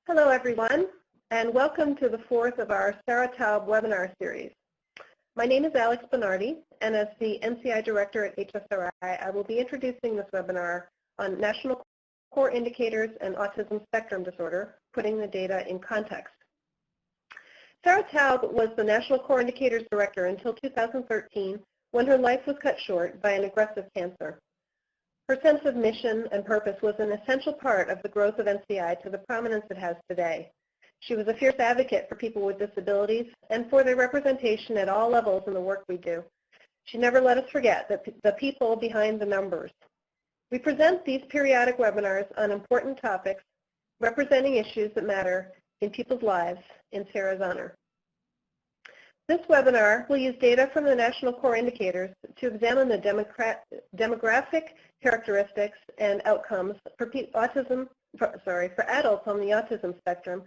Hello everyone, and welcome to the fourth of our Sarah Taub webinar series. My name is Alex Bernardi, and as the NCI Director at HSRI, I will be introducing this webinar on National Core Indicators and Autism Spectrum Disorder, putting the data in context. Sarah Taub was the National Core Indicators Director until 2013, when her life was cut short by an aggressive cancer. Her sense of mission and purpose was an essential part of the growth of NCI to the prominence it has today. She was a fierce advocate for people with disabilities and for their representation at all levels in the work we do. She never let us forget the people behind the numbers. We present these periodic webinars on important topics representing issues that matter in people's lives in Sarah's honor. This webinar will use data from the National Core Indicators to examine the demographic characteristics and outcomes for adults on the autism spectrum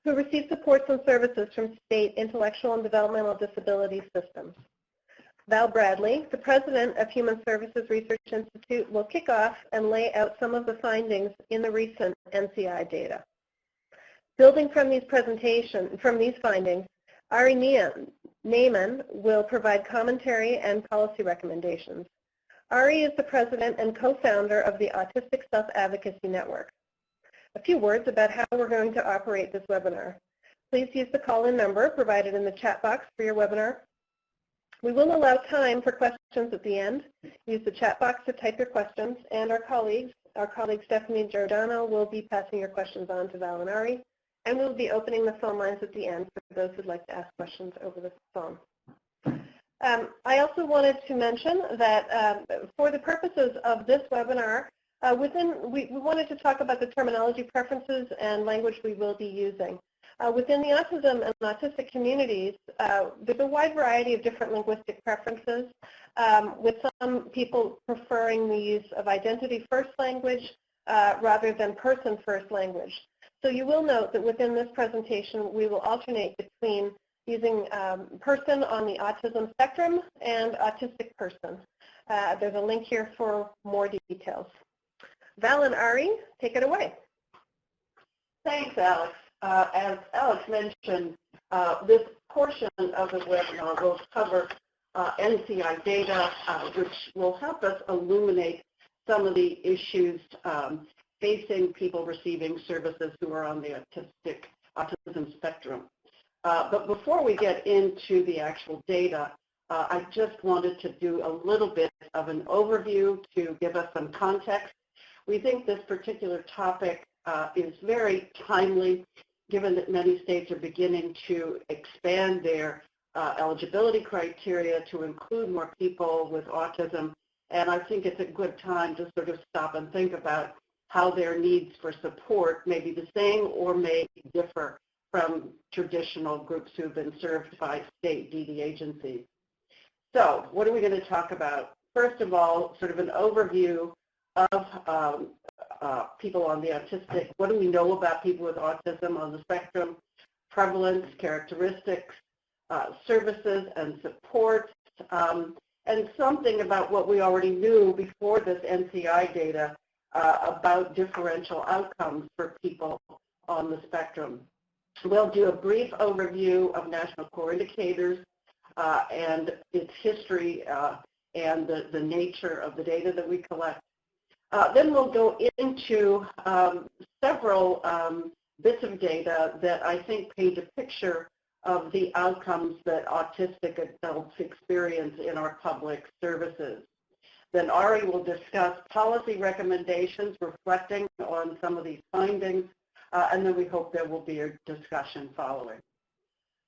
who receive supports and services from state intellectual and developmental disability systems. Val Bradley, the president of Human Services Research Institute, will kick off and lay out some of the findings in the recent NCI data. Building from these findings, Ari Naiman will provide commentary and policy recommendations. Ari is the president and co-founder of the Autistic Self-Advocacy Network. A few words about how we're going to operate this webinar. Please use the call-in number provided in the chat box for your webinar. We will allow time for questions at the end. Use the chat box to type your questions, and our colleague Stephanie Giordano will be passing your questions on to Val and Ari. And we'll be opening the phone lines at the end for those who'd like to ask questions over the phone. I also wanted to mention that for the purposes of this webinar, we wanted to talk about the terminology preferences and language we will be using. Within the autism and autistic communities, there's a wide variety of different linguistic preferences, with some people preferring the use of identity-first language rather than person-first language. So you will note that within this presentation, we will alternate between using person on the autism spectrum and autistic person. There's a link here for more details. Val and Ari, take it away. Thanks, Alex. As Alex mentioned, this portion of the webinar will cover NCI data, which will help us illuminate some of the issues facing people receiving services who are on the autism spectrum. But before we get into the actual data, I just wanted to do a little bit of an overview to give us some context. We think this particular topic is very timely, given that many states are beginning to expand their eligibility criteria to include more people with autism. And I think it's a good time to sort of stop and think about how their needs for support may be the same or may differ from traditional groups who have been served by state DD agencies. So what are we going to talk about? First of all, sort of an overview of people on the autistic. What do we know about people with autism on the spectrum? Prevalence, characteristics, services and supports, and something about what we already knew before this NCI data about differential outcomes for people on the spectrum. We'll do a brief overview of National Core Indicators and its history and the nature of the data that we collect. Then we'll go into several bits of data that I think paint a picture of the outcomes that autistic adults experience in our public services. Then Ari will discuss policy recommendations reflecting on some of these findings, and then we hope there will be a discussion following.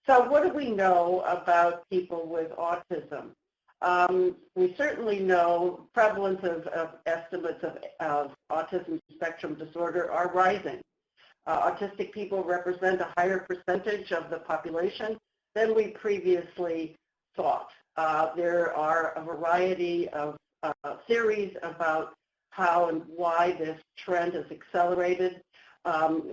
So what do we know about people with autism? We certainly know prevalence of estimates of autism spectrum disorder are rising. Autistic people represent a higher percentage of the population than we previously thought. There are a variety of theories about how and why this trend has accelerated,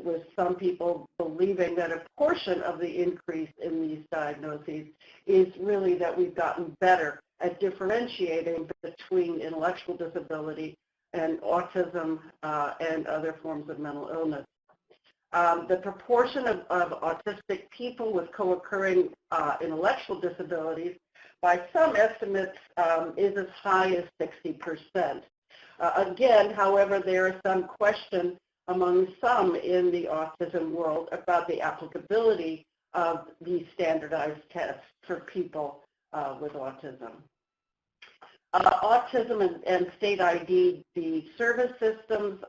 with some people believing that a portion of the increase in these diagnoses is really that we've gotten better at differentiating between intellectual disability and autism and other forms of mental illness. The proportion of autistic people with co-occurring intellectual disabilities, by some estimates, is as high as 60%. Again, however, there is some question among some in the autism world about the applicability of these standardized tests for people with autism. Autism and state ID, the service systems,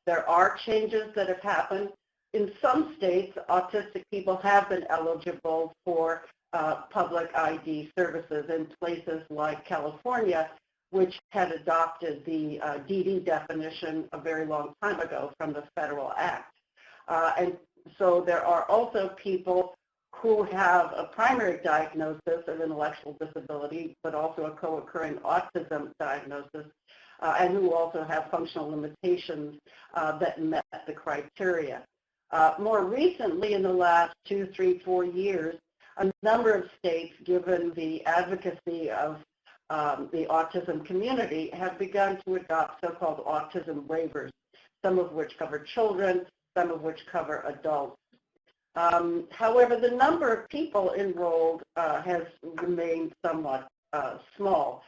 there are changes that have happened. In some states, autistic people have been eligible for public ID services in places like California, which had adopted the DD definition a very long time ago from the federal act. And so there are also people who have a primary diagnosis of intellectual disability, but also a co-occurring autism diagnosis, and who also have functional limitations that met the criteria. More recently, in the last 2, 3, 4 years, a number of states, given the advocacy of the autism community, have begun to adopt so-called autism waivers, some of which cover children, some of which cover adults. However, the number of people enrolled has remained somewhat small.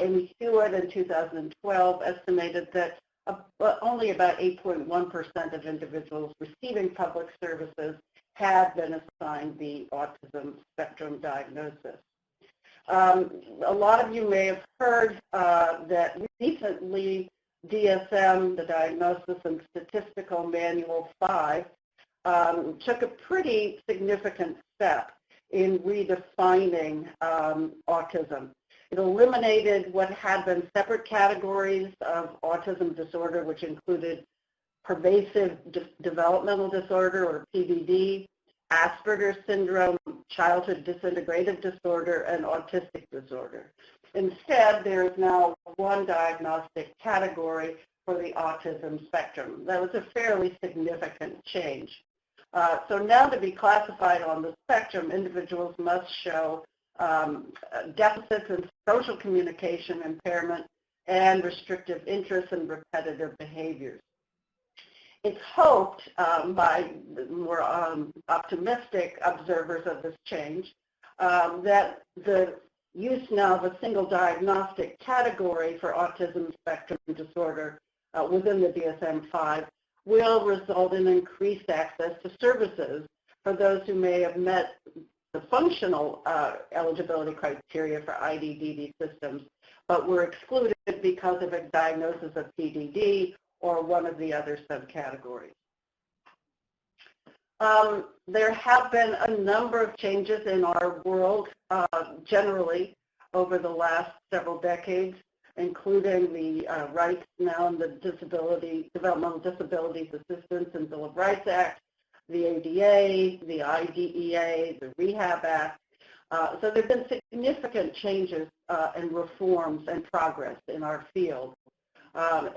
Amy Stewart in 2012 estimated that only about 8.1% of individuals receiving public services had been assigned the autism spectrum diagnosis. A lot of you may have heard that recently DSM, the Diagnosis and Statistical Manual 5, took a pretty significant step in redefining autism. It eliminated what had been separate categories of autism disorder, which included pervasive developmental disorder, or PDD, Asperger's syndrome, childhood disintegrative disorder, and autistic disorder. Instead, there is now one diagnostic category for the autism spectrum. That was a fairly significant change. So now to be classified on the spectrum, individuals must show deficits in social communication impairment and restrictive interests and repetitive behaviors. It's hoped by more optimistic observers of this change that the use now of a single diagnostic category for autism spectrum disorder within the DSM-5 will result in increased access to services for those who may have met the functional eligibility criteria for IDDD systems, but were excluded because of a diagnosis of PDD or one of the other subcategories. There have been a number of changes in our world generally over the last several decades, including the rights now in the Developmental Disabilities Assistance and Bill of Rights Act, the ADA, the IDEA, the Rehab Act. So there have been significant changes and reforms and progress in our field,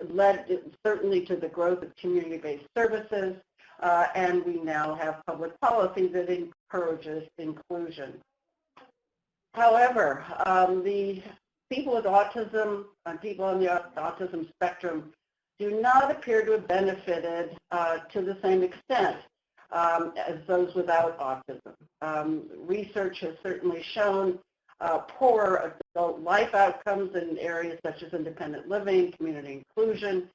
led certainly to the growth of community-based services, and we now have public policy that encourages inclusion. However, the people with autism and people on the autism spectrum do not appear to have benefited to the same extent as those without autism. Research has certainly shown poor adult life outcomes in areas such as independent living, community inclusion.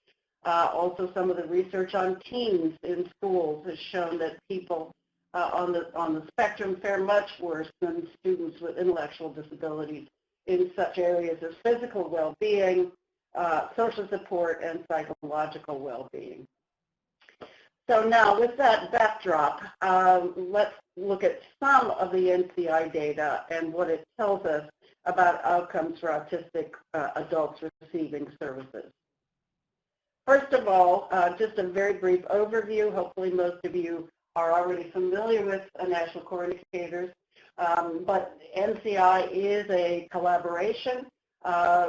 Also, some of the research on teens in schools has shown that people on the spectrum fare much worse than students with intellectual disabilities in such areas as physical well-being, social support, and psychological well-being. So now, with that backdrop, let's look at some of the NCI data and what it tells us about outcomes for autistic adults receiving services. First of all, just a very brief overview. Hopefully most of you are already familiar with National Core Indicators, but NCI is a collaboration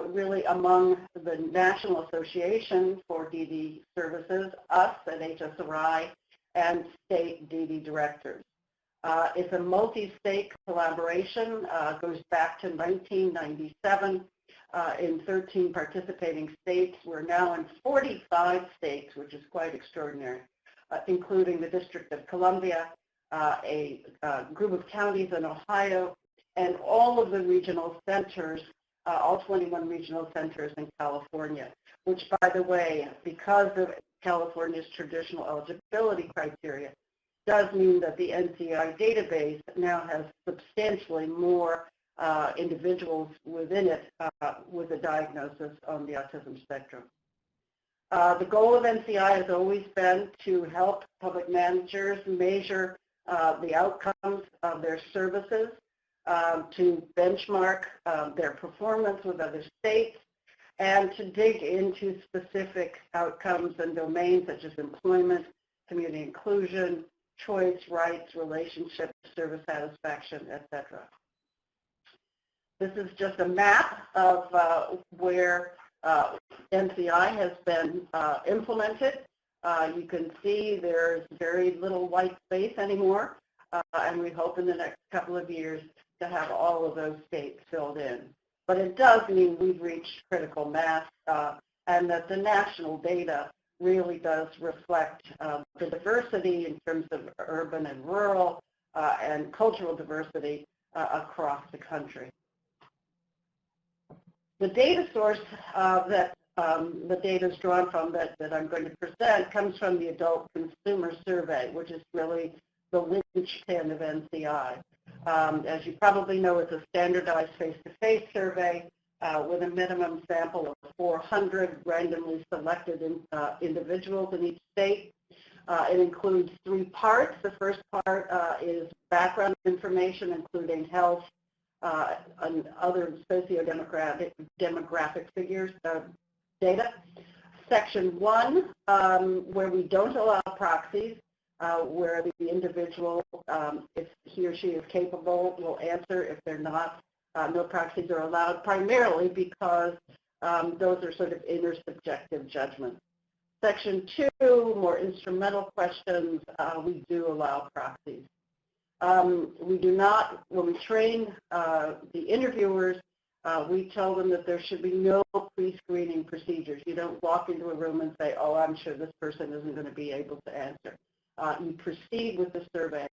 really among the National Association for DD Services, us at HSRI, and state DD directors. It's a multi-state collaboration, goes back to 1997 in 13 participating states. We're now in 45 states, which is quite extraordinary. including the District of Columbia, a group of counties in Ohio, and all of the regional centers, all 21 regional centers in California, which, by the way, because of California's traditional eligibility criteria, does mean that the NCI database now has substantially more individuals within it with a diagnosis on the autism spectrum. The goal of NCI has always been to help public managers measure the outcomes of their services, to benchmark their performance with other states, and to dig into specific outcomes and domains such as employment, community inclusion, choice, rights, relationships, service satisfaction, etc. This is just a map of where NCI has been implemented. You can see there's very little white space anymore, and we hope in the next couple of years to have all of those states filled in. But it does mean we've reached critical mass, and that the national data really does reflect the diversity in terms of urban and rural and cultural diversity across the country. The data source that the data is drawn from that I'm going to present comes from the Adult Consumer Survey, which is really the linchpin of NCI. As you probably know, it's a standardized face-to-face survey with a minimum sample of 400 randomly selected individuals in each state. It includes 3 parts. The first part is background information, including health and other socio-demographic figures, data. Section 1, where we don't allow proxies, where the individual, if he or she is capable, will answer. If they're not, no proxies are allowed, primarily because those are sort of intersubjective judgments. Section 2, more instrumental questions, we do allow proxies. We do not, when we train the interviewers, we tell them that there should be no pre-screening procedures. You don't walk into a room and say, oh, I'm sure this person isn't going to be able to answer. You proceed with the survey,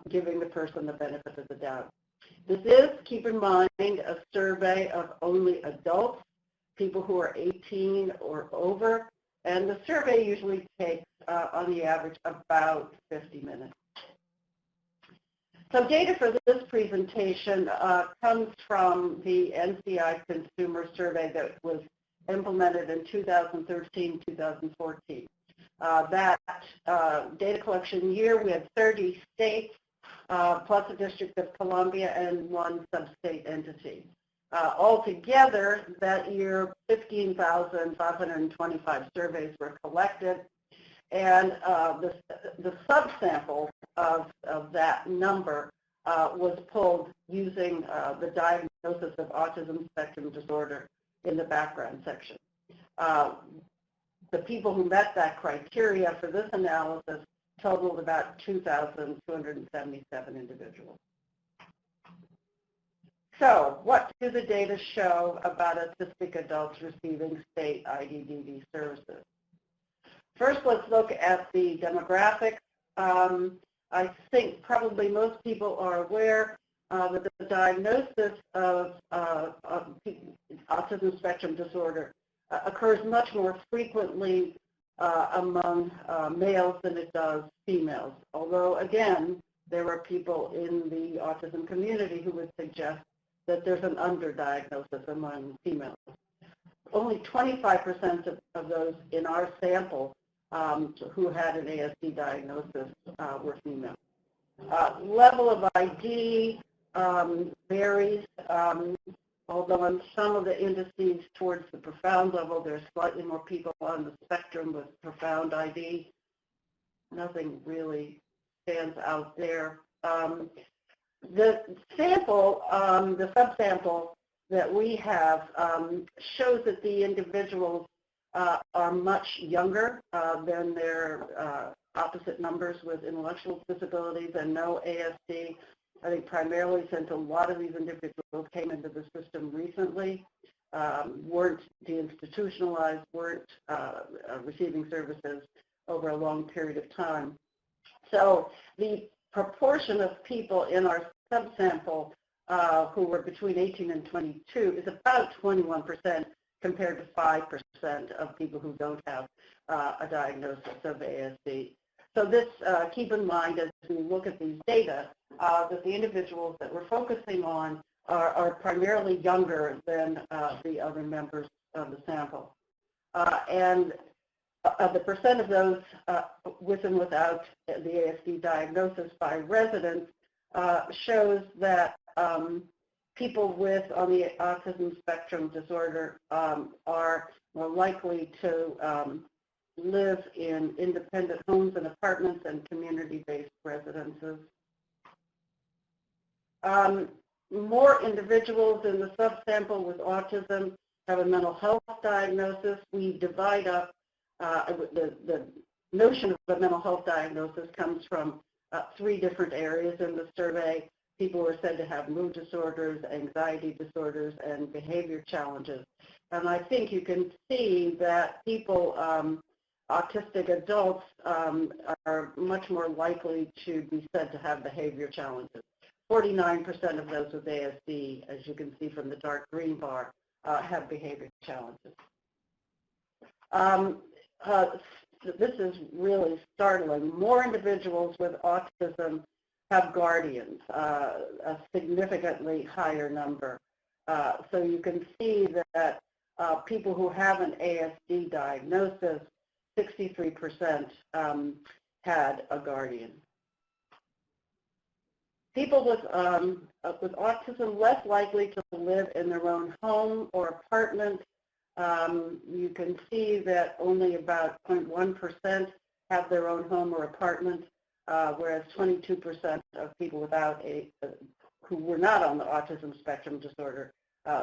giving the person the benefit of the doubt. This is, keep in mind, a survey of only adults, people who are 18 or over, and the survey usually takes, on the average, about 50 minutes. So data for this presentation comes from the NCI Consumer Survey that was implemented in 2013-2014. That data collection year, we had 30 states, plus the District of Columbia and 1 sub-state entity. Altogether, that year, 15,525 surveys were collected, and the subsample of that number was pulled using the diagnosis of autism spectrum disorder in the background section. The people who met that criteria for this analysis totaled about 2,277 individuals. So what do the data show about autistic adults receiving state IDDD services? First, let's look at the demographics. I think probably most people are aware that the diagnosis of autism spectrum disorder occurs much more frequently among males than it does females. Although, again, there are people in the autism community who would suggest that there's an underdiagnosis among females. Only 25% of those in our sample who had an ASD diagnosis were female. Level of ID varies, although on some of the indices towards the profound level, there's slightly more people on the spectrum with profound ID. Nothing really stands out there. The sample, the subsample that we have shows that the individuals are much younger than their opposite numbers with intellectual disabilities and no ASD. I think primarily since a lot of these individuals came into the system recently, weren't deinstitutionalized, weren't receiving services over a long period of time. So the proportion of people in our subsample who were between 18 and 22 is about 21% compared to 5% of people who don't have a diagnosis of ASD. So this, keep in mind as we look at these data, that the individuals that we're focusing on are primarily younger than the other members of the sample. And the percent of those with and without the ASD diagnosis by residents shows that people with on the autism spectrum disorder are more likely to live in independent homes and apartments and community-based residences. More individuals in the subsample with autism have a mental health diagnosis. We divide up the notion of a mental health diagnosis comes from 3 different areas in the survey. People were said to have mood disorders, anxiety disorders, and behavior challenges. And I think you can see that people, autistic adults, are much more likely to be said to have behavior challenges. 49% of those with ASD, as you can see from the dark green bar, have behavior challenges. This is really startling. More individuals with autism have guardians, a significantly higher number. So you can see that people who have an ASD diagnosis, 63% had a guardian. People with autism less likely to live in their own home or apartment. You can see that only about 0.1% have their own home or apartment, whereas 22% of people without who were not on the autism spectrum disorder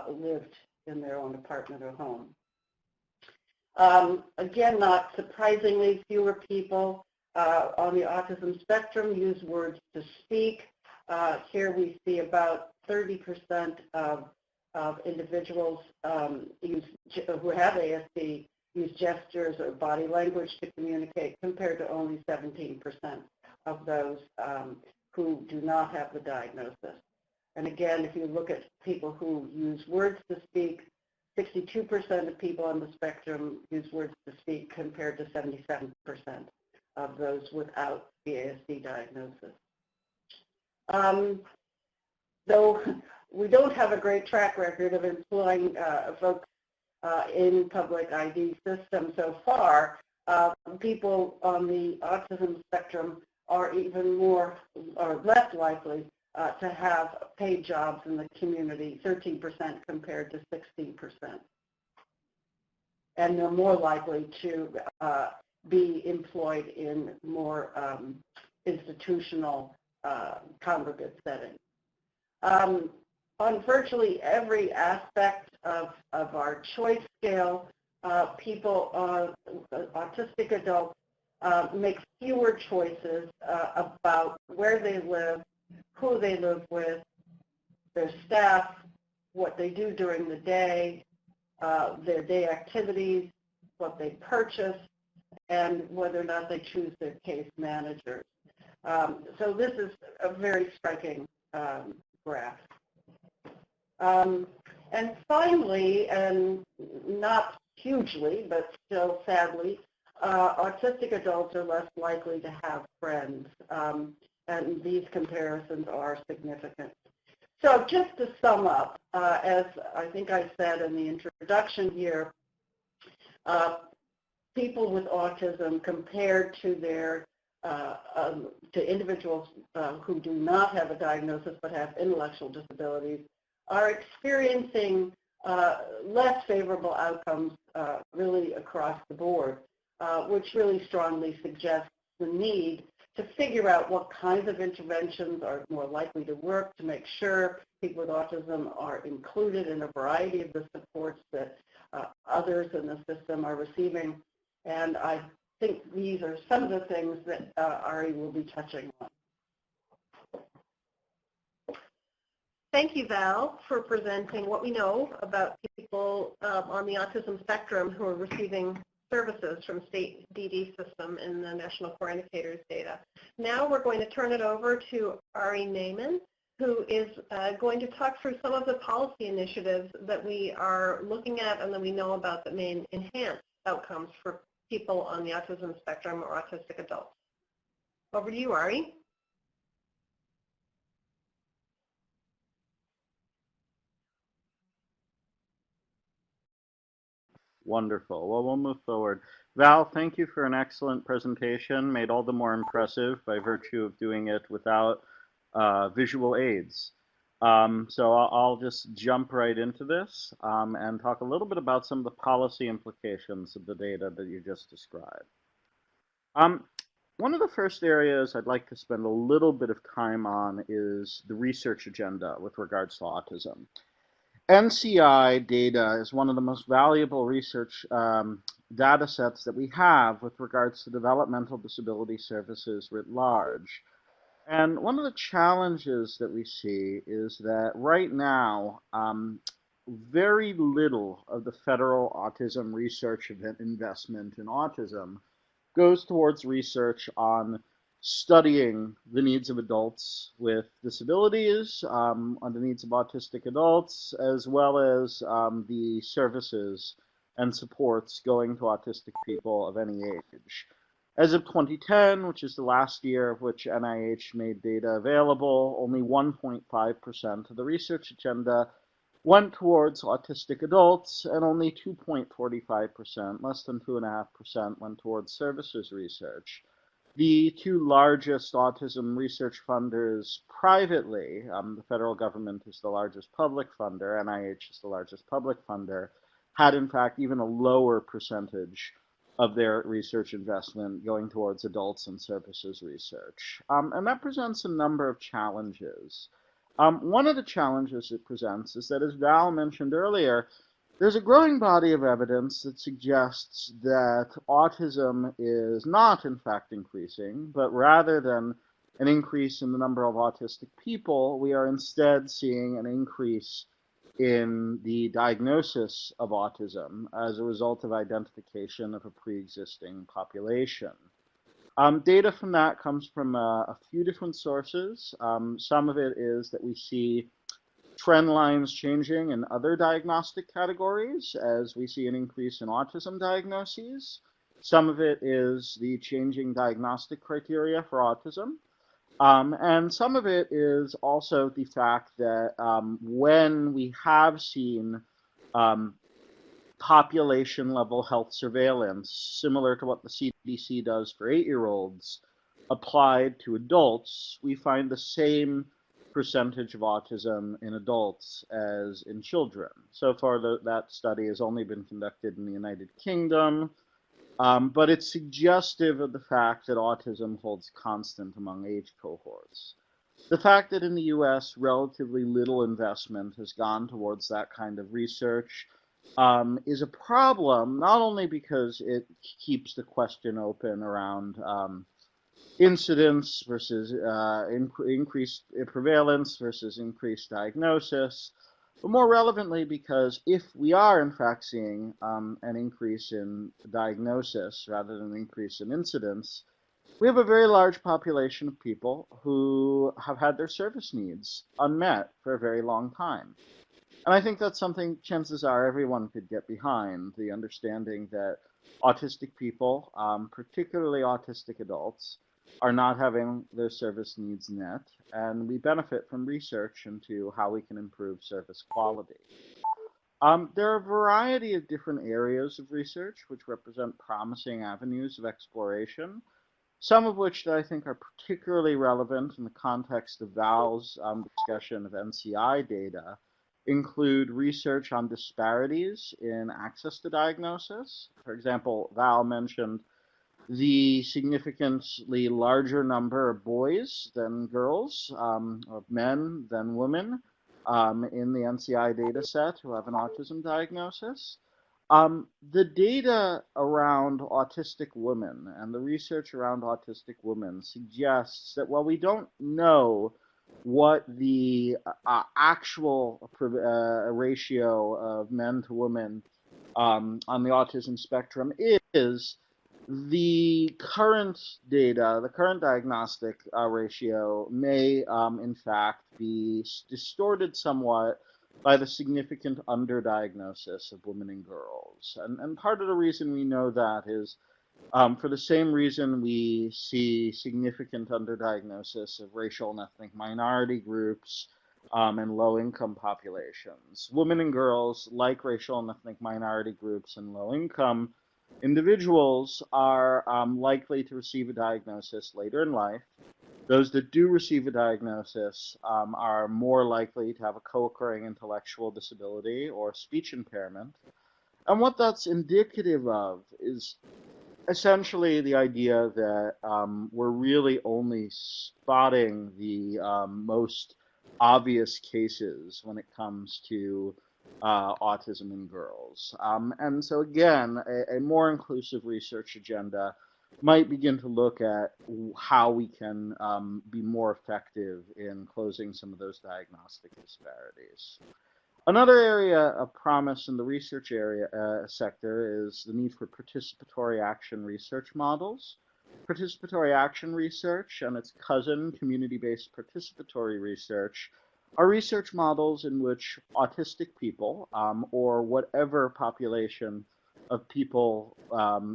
lived in their own apartment or home. Again, not surprisingly, fewer people on the autism spectrum use words to speak. Here we see about 30% of individuals who have ASD use gestures or body language to communicate, compared to only 17% of those who do not have the diagnosis. And again, if you look at people who use words to speak, 62% of people on the spectrum use words to speak, compared to 77% of those without the ASD diagnosis. Though we don't have a great track record of employing folks in public ID systems so far, people on the autism spectrum are even more or less likely to have paid jobs in the community, 13% compared to 16%. And they're more likely to be employed in more institutional congregate settings. On virtually every aspect of our choice scale, people, autistic adults, make fewer choices about where they live, who they live with, their staff, what they do during the day, their day activities, what they purchase, and whether or not they choose their case managers. So this is a very striking graph. And finally, and not hugely, but still sadly, autistic adults are less likely to have friends, and these comparisons are significant. So just to sum up, as I think I said in the introduction here, people with autism compared to their to individuals who do not have a diagnosis but have intellectual disabilities are experiencing less favorable outcomes really across the board, which really strongly suggests the need to figure out what kinds of interventions are more likely to work to make sure people with autism are included in a variety of the supports that others in the system are receiving. And I think these are some of the things that Ari will be touching on. Thank you, Val, for presenting what we know about people on the autism spectrum who are receiving services from state DD system in the National Core Indicators data. Now we're going to turn it over to Ari Naiman, who is going to talk through some of the policy initiatives that we are looking at and that we know about that may enhance outcomes for people on the autism spectrum or autistic adults. Over to you, Ari. Wonderful. Well, we'll move forward. Val, thank you for an excellent presentation, made all the more impressive by virtue of doing it without visual aids. So I'll just jump right into this and talk a little bit about some of the policy implications of the data that you just described. One of the first areas I'd like to spend a little bit of time on is the research agenda with regards to autism. NCI data is one of the most valuable research data sets that we have with regards to developmental disability services writ large. And one of the challenges that we see is that right now, very little of the federal autism research investment in autism goes towards research on studying the needs of adults with disabilities, on the needs of autistic adults, as well as the services and supports going to autistic people of any age. As of 2010, which is the last year of which NIH made data available, only 1.5% of the research agenda went towards autistic adults, and only 2.45%, less than 2.5%, went towards services research. The two largest autism research funders privately, the federal government is the largest public funder, NIH is the largest public funder, had in fact even a lower percentage of their research investment going towards adults and services research. And that presents a number of challenges. One of the challenges it presents is that, as Val mentioned earlier, there's a growing body of evidence that suggests that autism is not, in fact, increasing, but rather than an increase in the number of autistic people, we are instead seeing an increase in the diagnosis of autism as a result of identification of a pre-existing population. Data from that comes from a few different sources. Some of it is that we see trend lines changing in other diagnostic categories as we see an increase in autism diagnoses. Some of it is the changing diagnostic criteria for autism. And some of it is also the fact that when we have seen population-level health surveillance, similar to what the CDC does for 8-year-olds, applied to adults, we find the same percentage of autism in adults as in children. So far, that study has only been conducted in the United Kingdom, but it's suggestive of the fact that autism holds constant among age cohorts. The fact that in the US, relatively little investment has gone towards that kind of research is a problem, not only because it keeps the question open around incidence versus increased prevalence versus increased diagnosis, but more relevantly because if we are in fact seeing an increase in diagnosis rather than an increase in incidence, we have a very large population of people who have had their service needs unmet for a very long time. And I think that's something chances are everyone could get behind, the understanding that autistic people, particularly autistic adults, are not having their service needs met, and we benefit from research into how we can improve service quality. There are a variety of different areas of research which represent promising avenues of exploration, some of which that I think are particularly relevant in the context of Val's discussion of NCI data include research on disparities in access to diagnosis. For example, Val mentioned the significantly larger number of boys than girls, of men than women in the NCI data set who have an autism diagnosis. The data around autistic women and the research around autistic women suggests that while we don't know what the actual ratio of men to women on the autism spectrum is the current data, the current diagnostic ratio may, in fact, be distorted somewhat by the significant underdiagnosis of women and girls. And part of the reason we know that is for the same reason we see significant underdiagnosis of racial and ethnic minority groups and low-income populations. Women and girls, like racial and ethnic minority groups and low-income individuals, are likely to receive a diagnosis later in life. Those that do receive a diagnosis are more likely to have a co-occurring intellectual disability or speech impairment. And what that's indicative of is essentially the idea that we're really only spotting the most obvious cases when it comes to autism in girls. And so again, a more inclusive research agenda might begin to look at how we can be more effective in closing some of those diagnostic disparities. Another area of promise in the research sector is the need for participatory action research models. Participatory action research and its cousin, community-based participatory research, are research models in which autistic people, or whatever population of people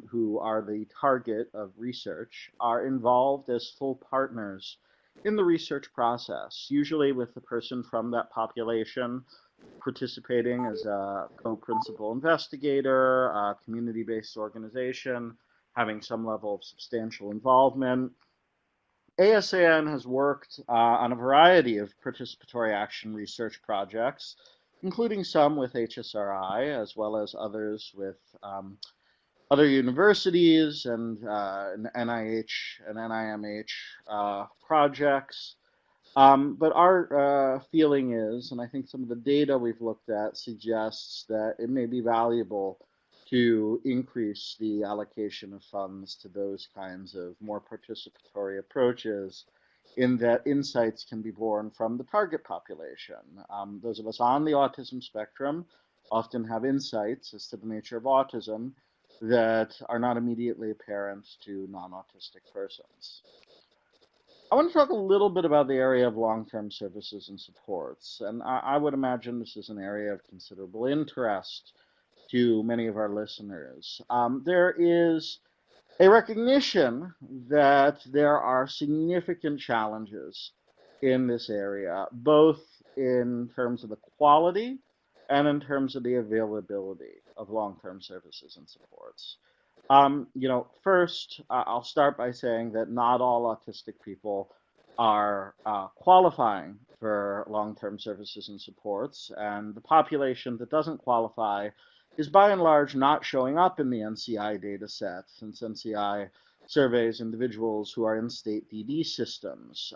who are the target of research, are involved as full partners in the research process, usually with the person from that population participating as a co-principal investigator, a community-based organization, having some level of substantial involvement. ASAN has worked on a variety of participatory action research projects, including some with HSRI, as well as others with other universities and NIH and NIMH projects. But our feeling is, and I think some of the data we've looked at suggests that it may be valuable to increase the allocation of funds to those kinds of more participatory approaches, in that insights can be born from the target population. Those of us on the autism spectrum often have insights as to the nature of autism that are not immediately apparent to non-autistic persons. I want to talk a little bit about the area of long-term services and supports, and I would imagine this is an area of considerable interest to many of our listeners. There is a recognition that there are significant challenges in this area, both in terms of the quality and in terms of the availability of long-term services and supports. First, I'll start by saying that not all autistic people are qualifying for long-term services and supports, and the population that doesn't qualify is by and large not showing up in the NCI data set, since NCI surveys individuals who are in state DD systems.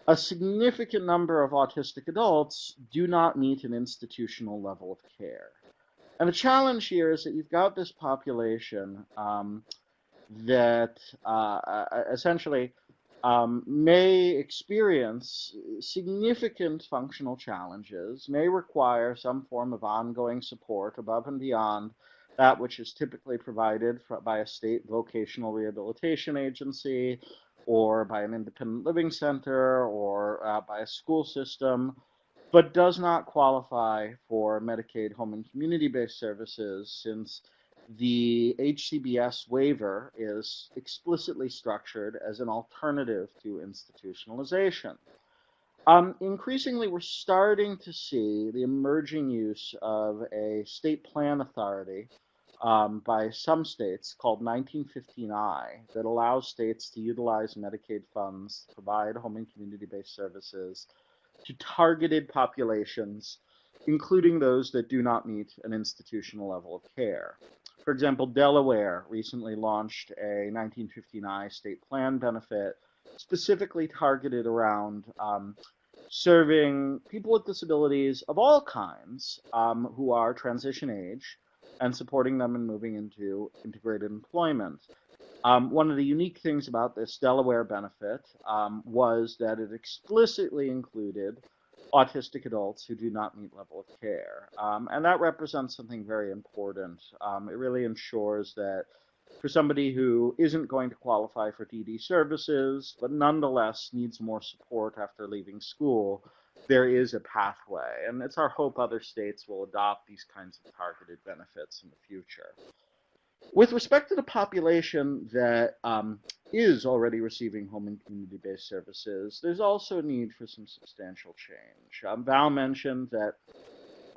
A significant number of autistic adults do not meet an institutional level of care. And the challenge here is that you've got this population that essentially may experience significant functional challenges, may require some form of ongoing support above and beyond that which is typically provided by a state vocational rehabilitation agency, or by an independent living center, or by a school system, but does not qualify for Medicaid home and community-based services, since the HCBS waiver is explicitly structured as an alternative to institutionalization. Increasingly, we're starting to see the emerging use of a state plan authority by some states called 1915I that allows states to utilize Medicaid funds to provide home and community-based services to targeted populations, including those that do not meet an institutional level of care. For example, Delaware recently launched a 1915I state plan benefit specifically targeted around serving people with disabilities of all kinds who are transition age, and supporting them in moving into integrated employment. One of the unique things about this Delaware benefit was that it explicitly included autistic adults who do not meet level of care. And that represents something very important. It really ensures that for somebody who isn't going to qualify for DD services, but nonetheless needs more support after leaving school, there is a pathway. And it's our hope other states will adopt these kinds of targeted benefits in the future. With respect to the population that is already receiving home and community-based services, there's also a need for some substantial change. Val mentioned that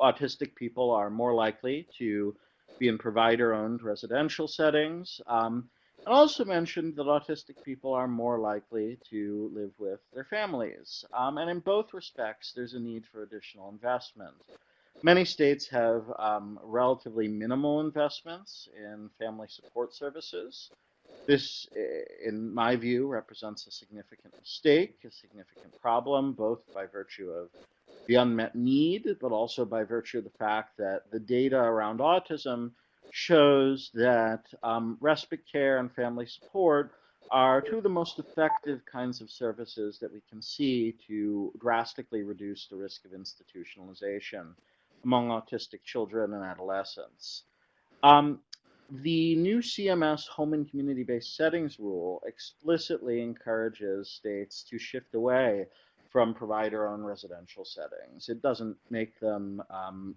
autistic people are more likely to be in provider-owned residential settings, and also mentioned that autistic people are more likely to live with their families. And in both respects, there's a need for additional investment. Many states have relatively minimal investments in family support services. This, in my view, represents a significant mistake, a significant problem, both by virtue of the unmet need, but also by virtue of the fact that the data around autism shows that respite care and family support are two of the most effective kinds of services that we can see to drastically reduce the risk of institutionalization among autistic children and adolescents. The new CMS home and community-based settings rule explicitly encourages states to shift away from provider-owned residential settings. It doesn't make them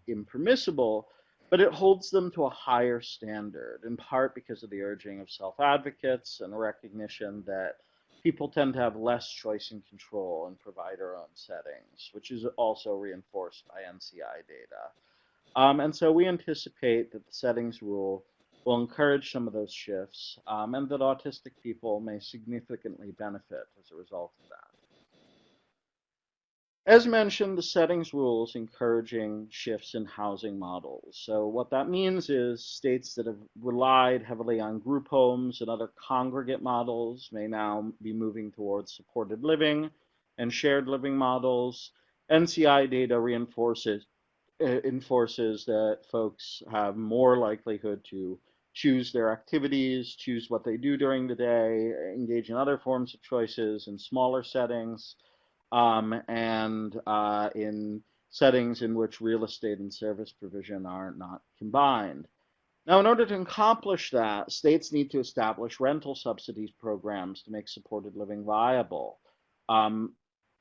impermissible, but it holds them to a higher standard, in part because of the urging of self-advocates and the recognition that people tend to have less choice and control in provider-owned settings, which is also reinforced by NCI data. And so we anticipate that the settings rule will encourage some of those shifts, and that autistic people may significantly benefit as a result of that. As mentioned, the settings rule is encouraging shifts in housing models. So what that means is states that have relied heavily on group homes and other congregate models may now be moving towards supported living and shared living models. NCI data enforces that folks have more likelihood to choose their activities, choose what they do during the day, engage in other forms of choices in smaller settings, and in settings in which real estate and service provision are not combined. Now, in order to accomplish that, states need to establish rental subsidies programs to make supported living viable.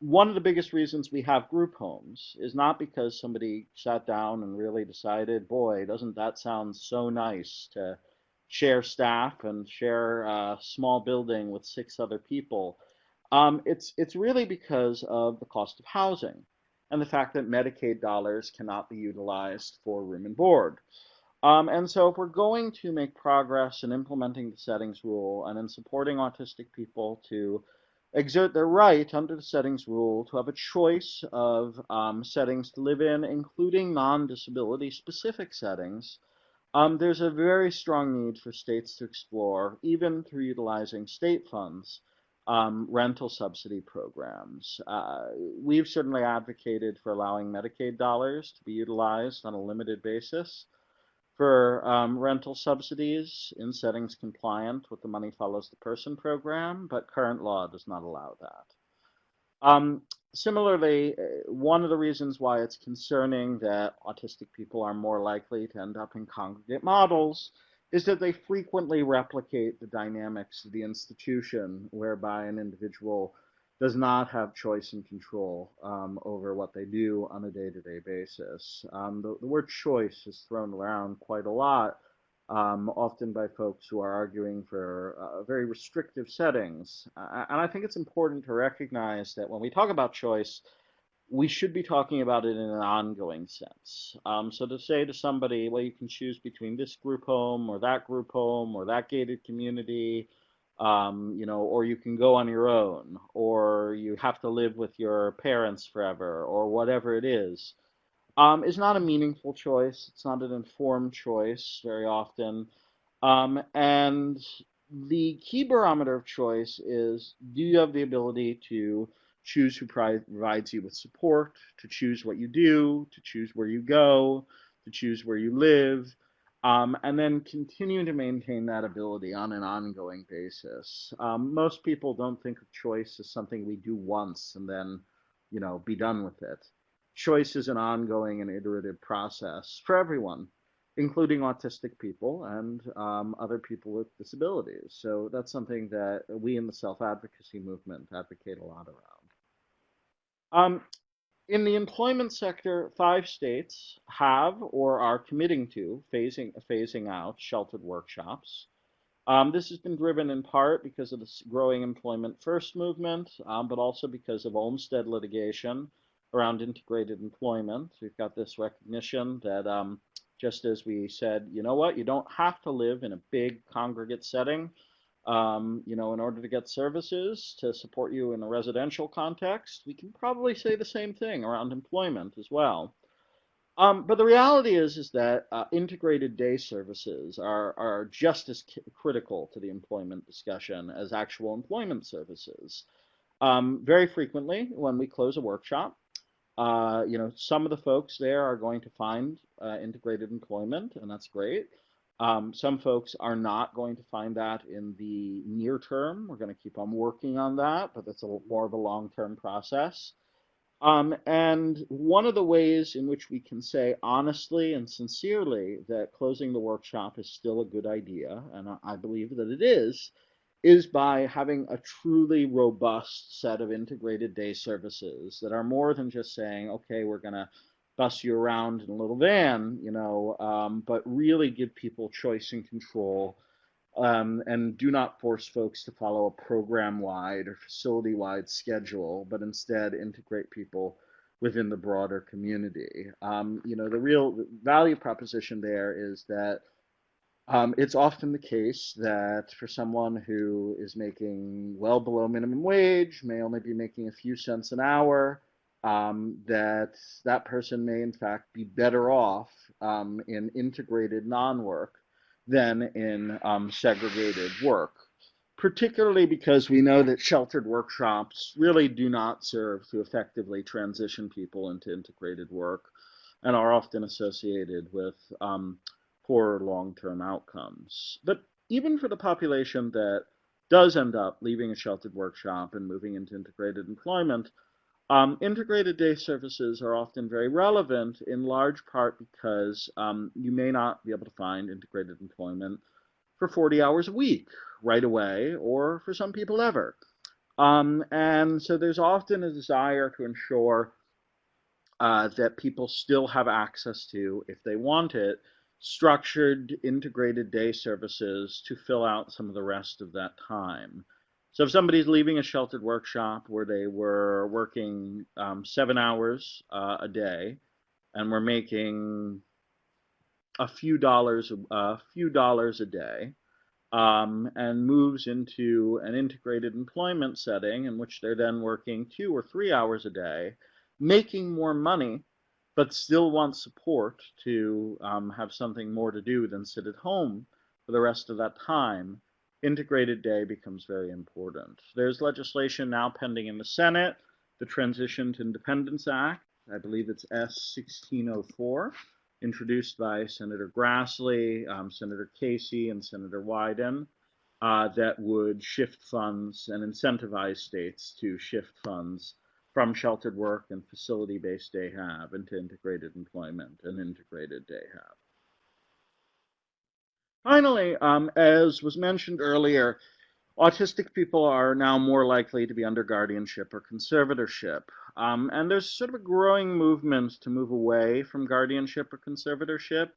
One of the biggest reasons we have group homes is not because somebody sat down and really decided, boy, doesn't that sound so nice to share staff and share a small building with 6 other people. It's really because of the cost of housing and the fact that Medicaid dollars cannot be utilized for room and board. And so if we're going to make progress in implementing the settings rule and in supporting autistic people to exert their right under the settings rule to have a choice of settings to live in, including non-disability specific settings, there's a very strong need for states to explore, even through utilizing state funds, rental subsidy programs. We've certainly advocated for allowing Medicaid dollars to be utilized on a limited basis for rental subsidies in settings compliant with the Money Follows the Person program, but current law does not allow that. Similarly, one of the reasons why it's concerning that autistic people are more likely to end up in congregate models is that they frequently replicate the dynamics of the institution whereby an individual does not have choice and control over what they do on a day-to-day basis. The word choice is thrown around quite a lot, often by folks who are arguing for very restrictive settings. And I think it's important to recognize that when we talk about choice, we should be talking about it in an ongoing sense. So to say to somebody, well, you can choose between this group home or that gated community, or you can go on your own, or you have to live with your parents forever, or whatever it is not a meaningful choice. It's not an informed choice very often. And the key barometer of choice is, do you have the ability to choose who provides you with support, to choose what you do, to choose where you go, to choose where you live, and then continue to maintain that ability on an ongoing basis. Most people don't think of choice as something we do once and then, be done with it. choice is an ongoing and iterative process for everyone, including autistic people and other people with disabilities. So that's something that we in the self-advocacy movement advocate a lot around. In the employment sector, 5 states have or are committing to phasing out sheltered workshops. This has been driven in part because of the growing employment first movement, but also because of Olmstead litigation around integrated employment. We've got this recognition that just as we said, you know what, you don't have to live in a big congregate setting, in order to get services to support you in a residential context. We can probably say the same thing around employment as well. But the reality is that integrated day services are just as critical to the employment discussion as actual employment services. Very frequently, when we close a workshop, some of the folks there are going to find integrated employment, and that's great. Some folks are not going to find that in the near term. We're going to keep on working on that, but that's more of a long-term process. And one of the ways in which we can say honestly and sincerely that closing the workshop is still a good idea, and I believe that it is by having a truly robust set of integrated day services that are more than just saying, okay, we're going to bus you around in a little van, but really give people choice and control, and do not force folks to follow a program-wide or facility-wide schedule, but instead integrate people within the broader community. The real value proposition there is that it's often the case that for someone who is making well below minimum wage, may only be making a few cents an hour, that person may in fact be better off in integrated non-work than in segregated work, particularly because we know that sheltered workshops really do not serve to effectively transition people into integrated work and are often associated with poor long-term outcomes. But even for the population that does end up leaving a sheltered workshop and moving into integrated employment, integrated day services are often very relevant, in large part because you may not be able to find integrated employment for 40 hours a week right away, or for some people ever. And so there's often a desire to ensure that people still have access to, if they want it, structured integrated day services to fill out some of the rest of that time. So if somebody's leaving a sheltered workshop where they were working 7 hours a day and were making a few dollars a day, and moves into an integrated employment setting in which they're then working 2 or 3 hours a day, making more money, but still want support to have something more to do than sit at home for the rest of that time, integrated day becomes very important. There's legislation now pending in the Senate, the Transition to Independence Act, I believe it's S1604, introduced by Senator Grassley, Senator Casey, and Senator Wyden, that would shift funds and incentivize states to shift funds from sheltered work and facility-based day have into integrated employment and integrated day have. Finally, as was mentioned earlier, autistic people are now more likely to be under guardianship or conservatorship. And there's sort of a growing movement to move away from guardianship or conservatorship,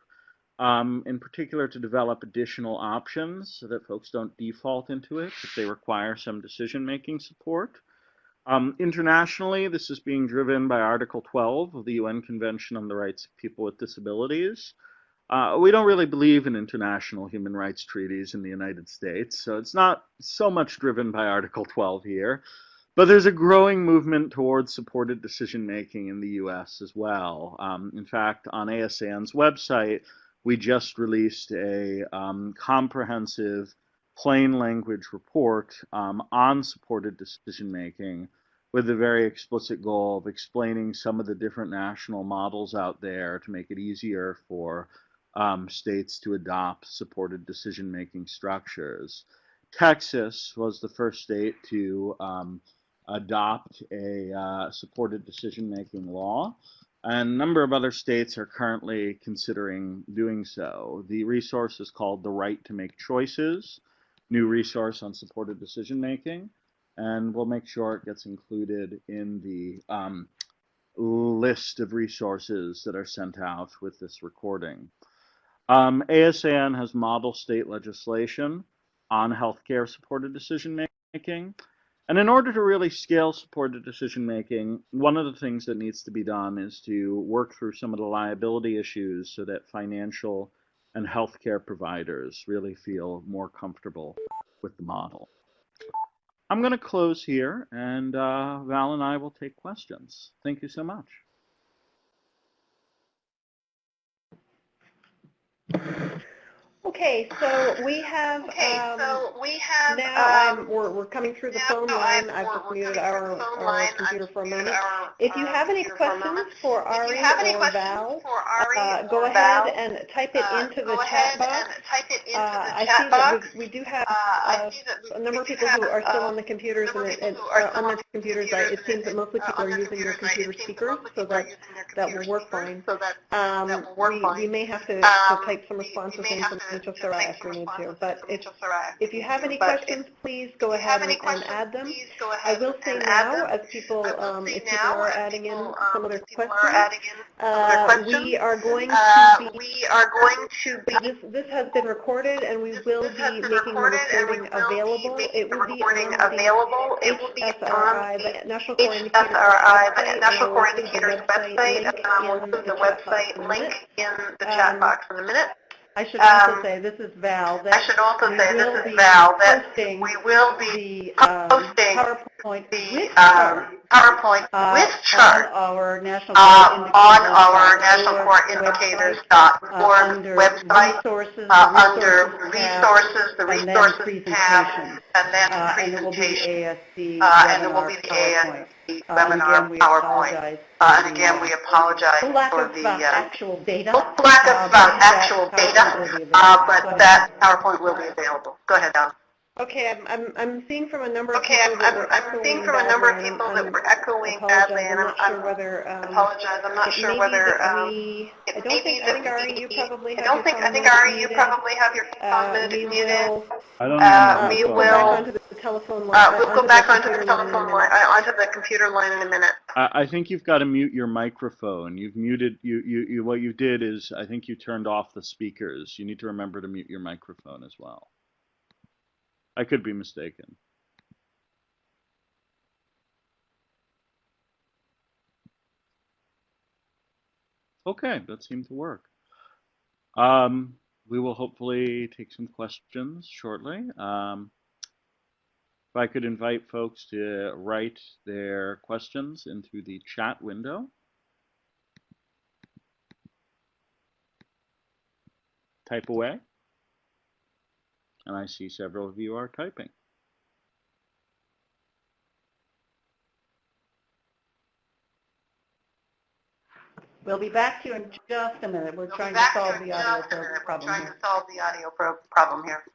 in particular to develop additional options so that folks don't default into it if they require some decision-making support. Internationally, this is being driven by Article 12 of the UN Convention on the Rights of People with Disabilities. We don't really believe in international human rights treaties in the United States, so it's not so much driven by Article 12 here. But there's a growing movement towards supported decision-making in the US as well. In fact, on ASAN's website, we just released a comprehensive plain language report on supported decision-making with the very explicit goal of explaining some of the different national models out there to make it easier for states to adopt supported decision-making structures. Texas was the first state to adopt a supported decision-making law. and a number of other states are currently considering doing so. The resource is called The Right to Make Choices, new resource on supported decision making, and we'll make sure it gets included in the list of resources that are sent out with this recording. ASAN has model state legislation on healthcare supported decision making. And in order to really scale supported decision making, one of the things that needs to be done is to work through some of the liability issues so that financial and healthcare providers really feel more comfortable with the model. I'm going to close here, and Val and I will take questions. Thank you so much. Okay, so we have now we're coming through the phone line. I've just muted our computer for a moment. If you have any questions for Ari or Val, go ahead and type it into the chat box. I see that we do have a number of people who are still on the computers, and on their computers. It seems that mostly people are using their computer speakers, so that will work fine. We may have to type some responses in from HSRI if we need to. But if you have any questions, please go ahead and add them. I will say now, as people, if people are adding in some of their questions, we are going to be, this has been recorded, and we will be making the recording available. It will be on the HSRI, the National Core Indicators website, and I will include the website link in the chat box in a minute. I should also say, this is Val, that we will be posting PowerPoint with chart on our National Core Indicators.org website under resources, the resources tab, and then presentations, and it will be the ASD webinar PowerPoint. And again, we apologize for the lack of actual data, but that PowerPoint will be available. Go ahead, Al. Okay, I'm seeing from a number of people that we're echoing badly, and I'm not sure whether I think Ari, you probably have your phone muted. I don't know. We will go back onto the telephone line. We'll go back onto the telephone line, onto the computer line in a minute. I think you've got to mute your microphone. You've muted, what you did is, I think you turned off the speakers. You need to remember to mute your microphone as well. I could be mistaken. Okay, that seemed to work. We will hopefully take some questions shortly. If I could invite folks to write their questions into the chat window. Type away. And I see several of you are typing. We'll be back to you in just a minute. We're trying to solve the audio problem here.